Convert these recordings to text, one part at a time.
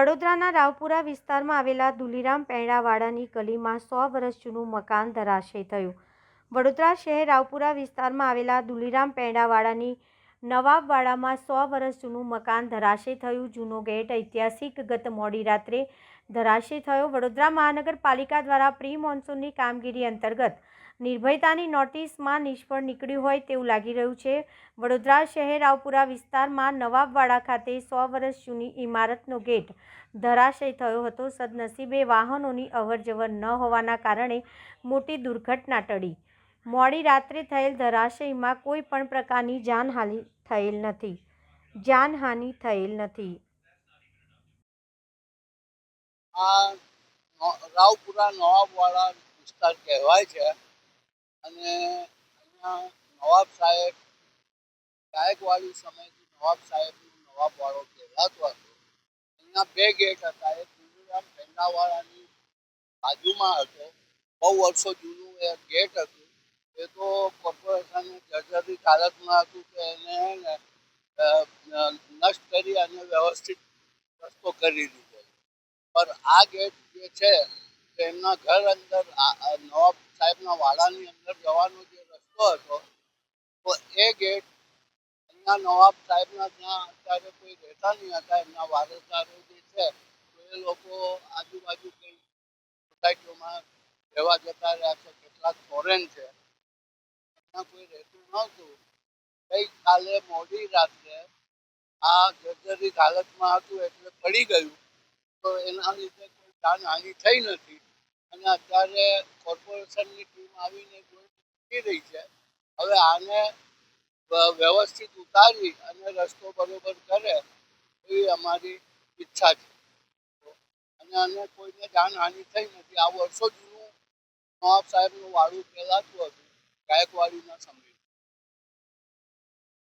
વડોદરાના રાવપુરા વિસ્તારમાં આવેલા દુલીરામ પૈણાવાડાની ગલીમાં 100 વર્ષ જૂનું મકાન ધરાશયી થયું. વડોદરા શહેર રાવપુરા વિસ્તારમાં આવેલા દુલીરામ પૈણાવાડાની નવાબવાડામાં 100 વર્ષ જૂનું મકાન ધરાશયી થયું. જૂનો ગેટ ઐતિહાસિક ગત મોડી રાત્રે ધરાશયી થયો. વડોદરા મહાનગરપાલિકા દ્વારા પ્રી મોન્સૂનની કામગીરી અંતર્ગત નિર્ભયતાની નોટિસમાં નિષ્ફળ નીકળ્યું હોય તેવું લાગી રહ્યું છે. વડોદરા શહેર રાવપુરા વિસ્તારમાં નવાબવાડા ખાતે 100 વર્ષ જૂની ઇમારતનો ગેટ ધરાશયી થયો હતો. સદનસીબે વાહનોની અવરજવર ન હોવાના કારણે મોટી દુર્ઘટના ટળી. મોડી રાત્રે થયેલ ધરાશયીમાં કોઈ પણ પ્રકારની જાનહાનિ થયેલ નથી. આ રાવપુરા નવાબવાડા વિસ્તાર કહેવાય છે અને અહીંયા નવાબ સાહેબ ગાયકવાડી સમયથી નવાબ સાહેબનું નવાબવાડો કહેવાતો હતો. અહીંયા બે ગેટ હતા. એક દુલીરામ પૈણાવાડાની બાજુમાં હતો. બહુ વર્ષો જૂનું એ ગેટ હતું. એ તો કોર્પોરેશને જર્જરિત હાલતમાં હતું કે એને નષ્ટ કરી અને વ્યવસ્થિત રસ્તો કરી દીધો. પર આ ગેટ જે છે એમના ઘર અંદર નવાબ સાહેબના વાડાની અંદર જવાનો જે રસ્તો હતો તો એ ગેટ અહીંયા નવાબ સાહેબના ત્યાં અત્યારે કોઈ રહેતા નહીં હતા. એમના વારસદારો જે છે તો એ લોકો આજુબાજુ કંઈ સોસાયટીઓમાં રહેવા જતા રહ્યા છે. કેટલાક ફોરેન છે, ત્યાં કોઈ રહેતું નહોતું. ગઈકાલે મોડી રાત્રે આ જર્જરિત હાલતમાં હતું એટલે પડી ગયું. તો એના લીધે કોઈ જાનહાનિ થઈ નથી અને અત્યારે કોર્પોરેશનની ટીમ આવીને જોઈ રહી છે. હવે આને વ્યવસ્થિત ઉતારી અને રસ્તો બરોબર કરે એવી અમારી ઈચ્છા છે અને કોઈને જાનહાનિ થઈ નથી. આ વર્ષો જૂનું નવાબ સાહેબનું વાડું કહેવાતું હતું ગાયકવાડીના સમયે.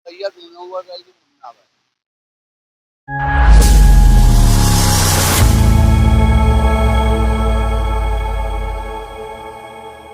સૈયદ મુનવ્વર અલી મુન્નાભાઈ.